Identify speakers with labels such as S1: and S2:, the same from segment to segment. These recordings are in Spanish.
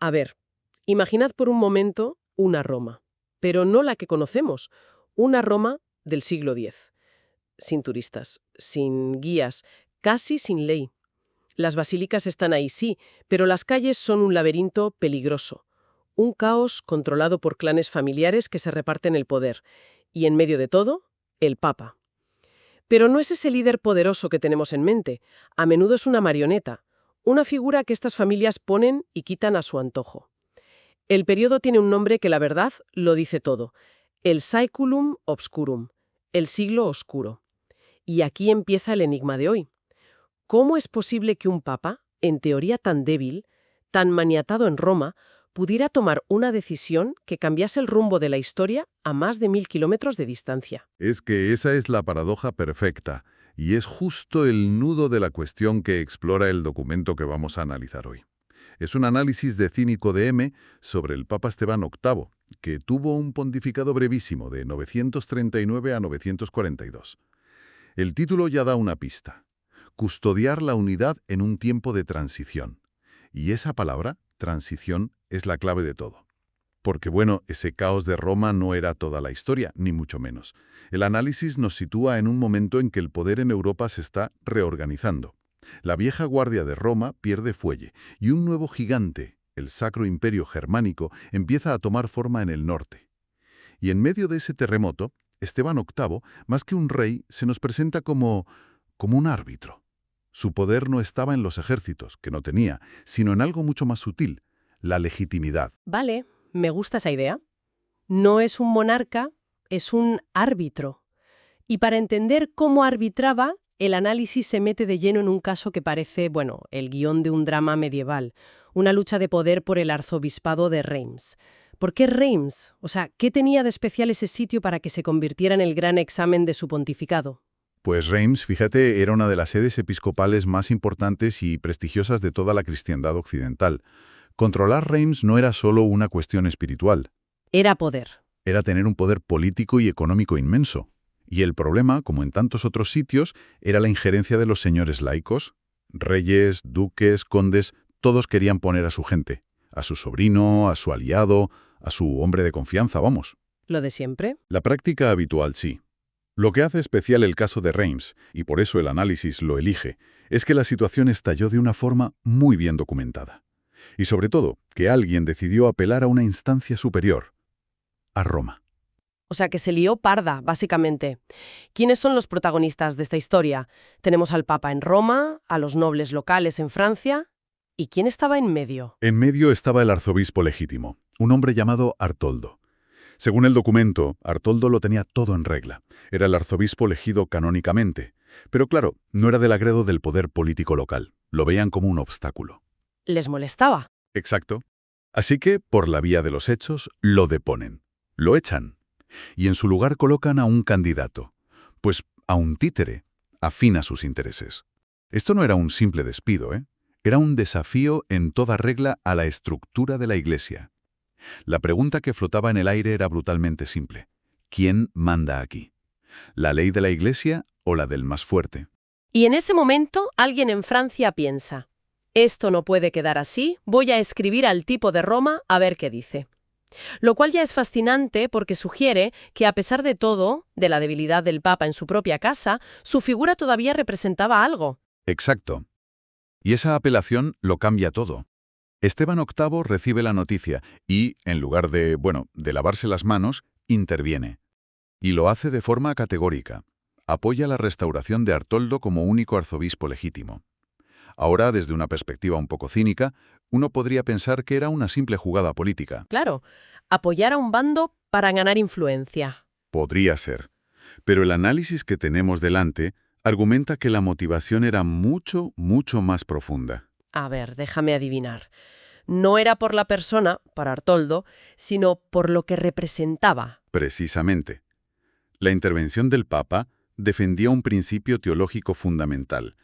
S1: A ver, imaginad por un momento una Roma, pero no la que conocemos, una Roma del siglo X, sin turistas, sin guías, casi sin ley. Las basílicas están ahí, sí, pero las calles son un laberinto peligroso, un caos controlado por clanes familiares que se reparten el poder, y en medio de todo, el Papa. Pero no es ese líder poderoso que tenemos en mente, a menudo es una marioneta, una figura que estas familias ponen y quitan a su antojo. El periodo tiene un nombre que la verdad lo dice todo, el Saeculum Obscurum, el siglo oscuro. Y aquí empieza el enigma de hoy. ¿Cómo es posible que un papa, en teoría tan débil, tan maniatado en Roma, pudiera tomar una decisión que cambiase el rumbo de la historia a más de 1000 kilómetros de distancia?
S2: Es que esa es la paradoja perfecta, y es justo el nudo de la cuestión que explora el documento que vamos a analizar hoy. Es un análisis de Cínico de M sobre el Papa Esteban VIII, que tuvo un pontificado brevísimo de 939 a 942. El título ya da una pista. Custodiar la unidad en un tiempo de transición. Y esa palabra, transición, es la clave de todo. Porque bueno, ese caos de Roma no era toda la historia, ni mucho menos. El análisis nos sitúa en un momento en que el poder en Europa se está reorganizando. La vieja guardia de Roma pierde fuelle, y un nuevo gigante, el Sacro Imperio Germánico, empieza a tomar forma en el norte. Y en medio de ese terremoto, Esteban VIII, más que un rey, se nos presenta como un árbitro. Su poder no estaba en los ejércitos, que no tenía, sino en algo mucho más sutil, la legitimidad.
S1: Vale, me gusta esa idea. No es un monarca, es un árbitro. Y para entender cómo arbitraba, el análisis se mete de lleno en un caso que parece, bueno, el guión de un drama medieval, una lucha de poder por el arzobispado de Reims. ¿Por qué Reims? O sea, ¿qué tenía de especial ese sitio para que se convirtiera en el gran examen de su pontificado?
S2: Pues Reims, fíjate, era una de las sedes episcopales más importantes y prestigiosas de toda la cristiandad occidental. Controlar Reims no era solo una cuestión espiritual,
S1: Era poder.
S2: era tener un poder político y económico inmenso. Y el problema, como en tantos otros sitios, era la injerencia de los señores laicos. Reyes, duques, condes, todos querían poner a su gente, a su sobrino, a su aliado, a su hombre de confianza, vamos.
S1: ¿Lo de siempre?
S2: La práctica habitual sí. Lo que hace especial el caso de Reims, y por eso el análisis lo elige, es que la situación estalló de una forma muy bien documentada. Y sobre todo, que alguien decidió apelar a una instancia superior, a Roma.
S1: O sea, que se lió parda, básicamente. ¿Quiénes son los protagonistas de esta historia? Tenemos al Papa en Roma, a los nobles locales en Francia. ¿Y quién estaba en medio?
S2: En medio estaba el arzobispo legítimo, un hombre llamado Artoldo. Según el documento, Artoldo lo tenía todo en regla. Era el arzobispo elegido canónicamente. Pero claro, no era del agrado del poder político local. Lo veían como un obstáculo.
S1: ¿Les molestaba?
S2: Exacto. Así que, por la vía de los hechos, lo deponen. Lo echan. Y en su lugar colocan a un candidato. Pues a un títere, afín a sus intereses. Esto no era un simple despido, ¿eh? Era un desafío en toda regla a la estructura de la Iglesia. La pregunta que flotaba en el aire era brutalmente simple. ¿Quién manda aquí? ¿La ley de la Iglesia o la del más fuerte?
S1: Y en ese momento, alguien en Francia piensa, esto no puede quedar así, voy a escribir al tipo de Roma a ver qué dice. Lo cual ya es fascinante porque sugiere que a pesar de todo, de la debilidad del Papa en su propia casa, su figura todavía representaba algo.
S2: Exacto. Y esa apelación lo cambia todo. Esteban VIII recibe la noticia y, en lugar de lavarse las manos, interviene. Y lo hace de forma categórica. Apoya la restauración de Artoldo como único arzobispo legítimo. Ahora, desde una perspectiva un poco cínica, uno podría pensar que era una simple jugada política.
S1: Claro, apoyar a un bando para ganar influencia.
S2: Podría ser. Pero el análisis que tenemos delante argumenta que la motivación era mucho, mucho más profunda.
S1: A ver, déjame adivinar. No era por la persona, para Artoldo, sino por lo que representaba.
S2: Precisamente. La intervención del Papa defendía un principio teológico fundamental.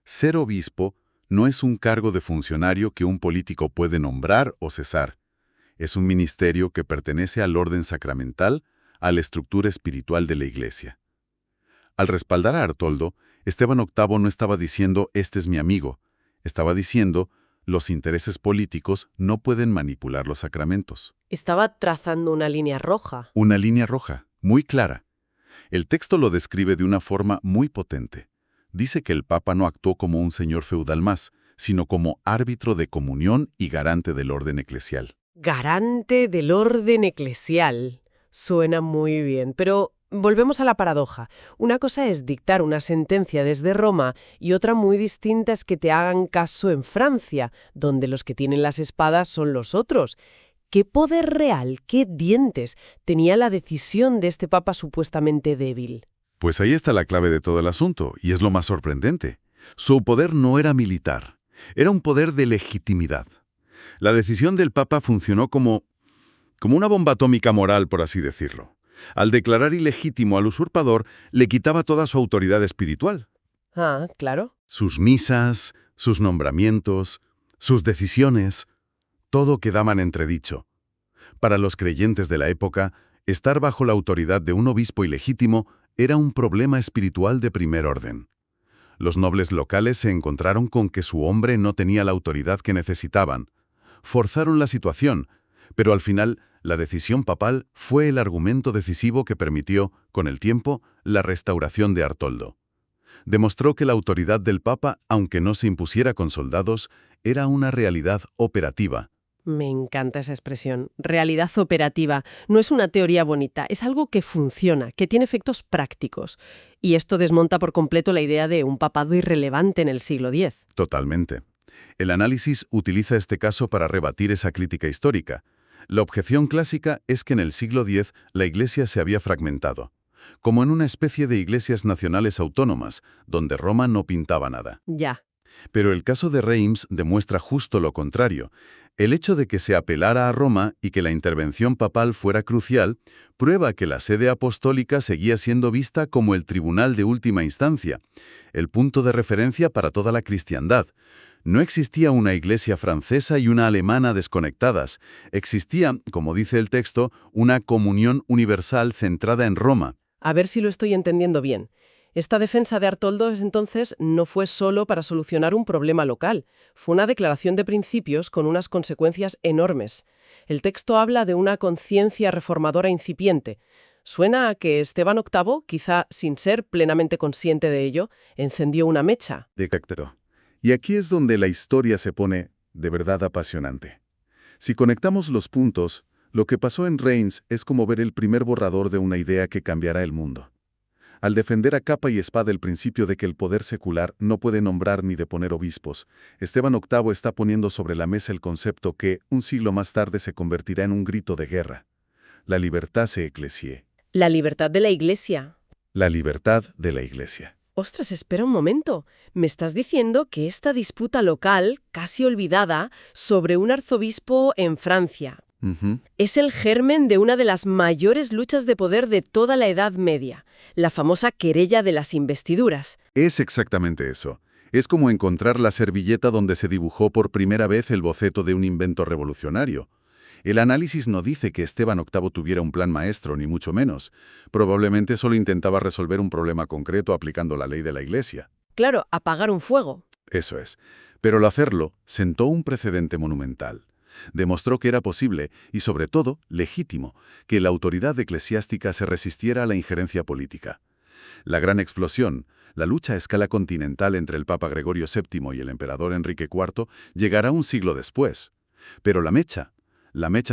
S2: Ser obispo no es un cargo de funcionario que un político puede nombrar o cesar. Es un ministerio que pertenece al orden sacramental, a la estructura espiritual de la Iglesia. Al respaldar a Artoldo, Esteban VIII no estaba diciendo «este es mi amigo», estaba diciendo Los intereses políticos no pueden manipular los sacramentos.
S1: Estaba trazando una línea roja.
S2: Una línea roja, muy clara. El texto lo describe de una forma muy potente. Dice que el Papa no actuó como un señor feudal más, sino como árbitro de comunión y garante del orden eclesial.
S1: Garante del orden eclesial. Suena muy bien, pero volvemos a la paradoja. Una cosa es dictar una sentencia desde Roma y otra muy distinta es que te hagan caso en Francia, donde los que tienen las espadas son los otros. ¿Qué poder real, qué dientes tenía la decisión de este papa supuestamente débil?
S2: Pues ahí está la clave de todo el asunto, y es lo más sorprendente. Su poder no era militar, era un poder de legitimidad. La decisión del Papa funcionó como una bomba atómica moral, por así decirlo. Al declarar ilegítimo al usurpador, le quitaba toda su autoridad espiritual.
S1: Ah, claro.
S2: Sus misas, sus nombramientos, sus decisiones, todo quedaba en entredicho. Para los creyentes de la época, estar bajo la autoridad de un obispo ilegítimo era un problema espiritual de primer orden. Los nobles locales se encontraron con que su hombre no tenía la autoridad que necesitaban. Forzaron la situación, pero al final la decisión papal fue el argumento decisivo que permitió, con el tiempo, la restauración de Artoldo. Demostró que la autoridad del Papa, aunque no se impusiera con soldados, era una realidad operativa.
S1: Me encanta esa expresión. Realidad operativa. No es una teoría bonita, es algo que funciona, que tiene efectos prácticos. Y esto desmonta por completo la idea de un papado irrelevante en el siglo X.
S2: Totalmente. El análisis utiliza este caso para rebatir esa crítica histórica. La objeción clásica es que en el siglo X la Iglesia se había fragmentado, como en una especie de iglesias nacionales autónomas, donde Roma no pintaba nada.
S1: Ya.
S2: Pero el caso de Reims demuestra justo lo contrario. El hecho de que se apelara a Roma y que la intervención papal fuera crucial, prueba que la sede apostólica seguía siendo vista como el tribunal de última instancia, el punto de referencia para toda la cristiandad. No existía una iglesia francesa y una alemana desconectadas. Existía, como dice el texto, una comunión universal centrada en Roma.
S1: A ver si lo estoy entendiendo bien. Esta defensa de Artoldo entonces no fue solo para solucionar un problema local, fue una declaración de principios con unas consecuencias enormes. El texto habla de una conciencia reformadora incipiente. Suena a que Esteban VIII, quizá sin ser plenamente consciente de ello, encendió una mecha.
S2: Exacto. Y aquí es donde la historia se pone de verdad apasionante. Si conectamos los puntos, lo que pasó en Reims es como ver el primer borrador de una idea que cambiará el mundo. Al defender a capa y espada el principio de que el poder secular no puede nombrar ni deponer obispos, Esteban VIII está poniendo sobre la mesa el concepto que, un siglo más tarde, se convertirá en un grito de guerra. La libertate ecclesiae.
S1: La libertad de la Iglesia.
S2: La libertad de la Iglesia.
S1: Ostras, espera un momento. Me estás diciendo que esta disputa local, casi olvidada, sobre un arzobispo en Francia, es el germen de una de las mayores luchas de poder de toda la Edad Media, la famosa querella de las investiduras.
S2: Es exactamente eso. Es como encontrar la servilleta donde se dibujó por primera vez el boceto de un invento revolucionario. El análisis no dice que Esteban VIII tuviera un plan maestro, ni mucho menos. Probablemente solo intentaba resolver un problema concreto aplicando la ley de la Iglesia.
S1: Claro, apagar un fuego.
S2: Eso es. Pero al hacerlo, sentó un precedente monumental. Demostró que era posible, y sobre todo, legítimo, que la autoridad eclesiástica se resistiera a la injerencia política. La gran explosión, la lucha a escala continental entre el Papa Gregorio VII y el emperador Enrique IV, llegará un siglo después. Pero la mecha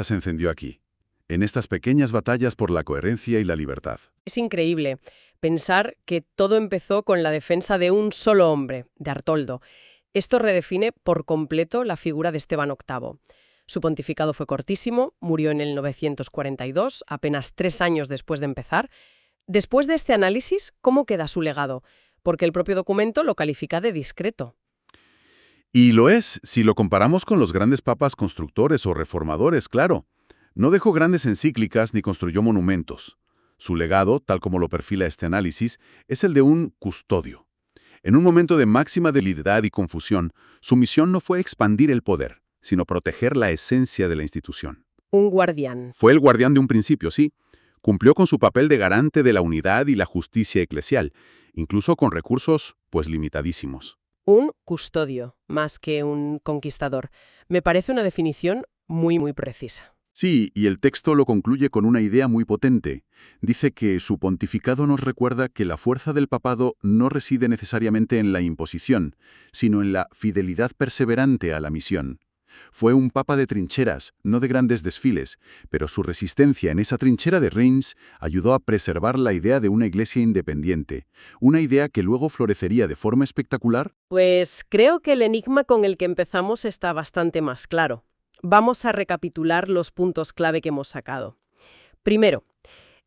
S2: se encendió aquí, en estas pequeñas batallas por la coherencia y la libertad.
S1: Es increíble pensar que todo empezó con la defensa de un solo hombre, de Artoldo. Esto redefine por completo la figura de Esteban VIII. Su pontificado fue cortísimo, murió en el 942, apenas 3 años después de empezar. Después de este análisis, ¿cómo queda su legado? Porque el propio documento lo califica de discreto.
S2: Y lo es, si lo comparamos con los grandes papas constructores o reformadores, claro. No dejó grandes encíclicas ni construyó monumentos. Su legado, tal como lo perfila este análisis, es el de un custodio. En un momento de máxima debilidad y confusión, su misión no fue expandir el poder, sino proteger la esencia de la institución.
S1: Un guardián.
S2: Fue el guardián de un principio, sí. Cumplió con su papel de garante de la unidad y la justicia eclesial, incluso con recursos, pues, limitadísimos.
S1: Un custodio, más que un conquistador. Me parece una definición muy precisa.
S3: Sí, y el texto lo concluye con una idea muy potente. Dice que su pontificado nos recuerda que la fuerza del papado no reside necesariamente en la imposición, sino en la fidelidad perseverante a la misión. Fue un papa de trincheras, no de grandes desfiles, pero su resistencia en esa trinchera de Reims ayudó a preservar la idea de una iglesia independiente, una idea que luego florecería de forma espectacular.
S1: Pues creo que el enigma con el que empezamos está bastante más claro. Vamos a recapitular los puntos clave que hemos sacado. Primero,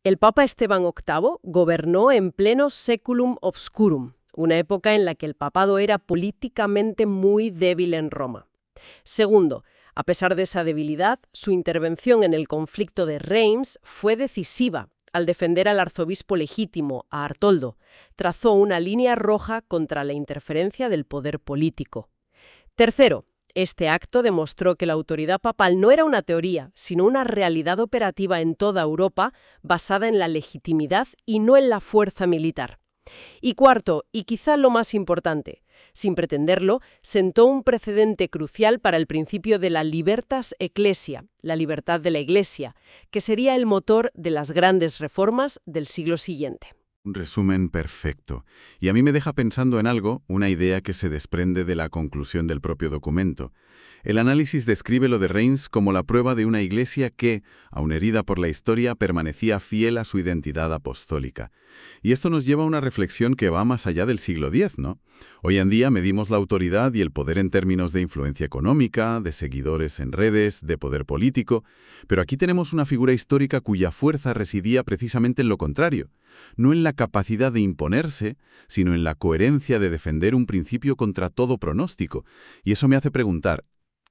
S1: el Papa Esteban VIII gobernó en pleno Saeculum Obscurum, una época en la que el papado era políticamente muy débil en Roma. Segundo, a pesar de esa debilidad, su intervención en el conflicto de Reims fue decisiva. Al defender al arzobispo legítimo, a Artoldo, trazó una línea roja contra la interferencia del poder político. Tercero, este acto demostró que la autoridad papal no era una teoría, sino una realidad operativa en toda Europa basada en la legitimidad y no en la fuerza militar. Y cuarto, y quizá lo más importante, sin pretenderlo, sentó un precedente crucial para el principio de la libertas ecclesia, la libertad de la Iglesia, que sería el motor de las grandes reformas del siglo siguiente.
S3: Un resumen perfecto. Y a mí me deja pensando en algo, una idea que se desprende de la conclusión del propio documento. El análisis describe lo de Reims como la prueba de una iglesia que, aun herida por la historia, permanecía fiel a su identidad apostólica. Y esto nos lleva a una reflexión que va más allá del siglo X, ¿no? Hoy en día medimos la autoridad y el poder en términos de influencia económica, de seguidores en redes, de poder político, pero aquí tenemos una figura histórica cuya fuerza residía precisamente en lo contrario, no en la capacidad de imponerse, sino en la coherencia de defender un principio contra todo pronóstico. Y eso me hace preguntar,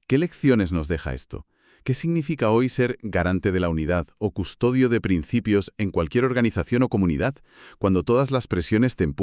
S3: ¿qué lecciones nos deja esto? ¿Qué significa hoy ser garante de la unidad o custodio de principios en cualquier organización o comunidad, cuando todas las presiones te empujan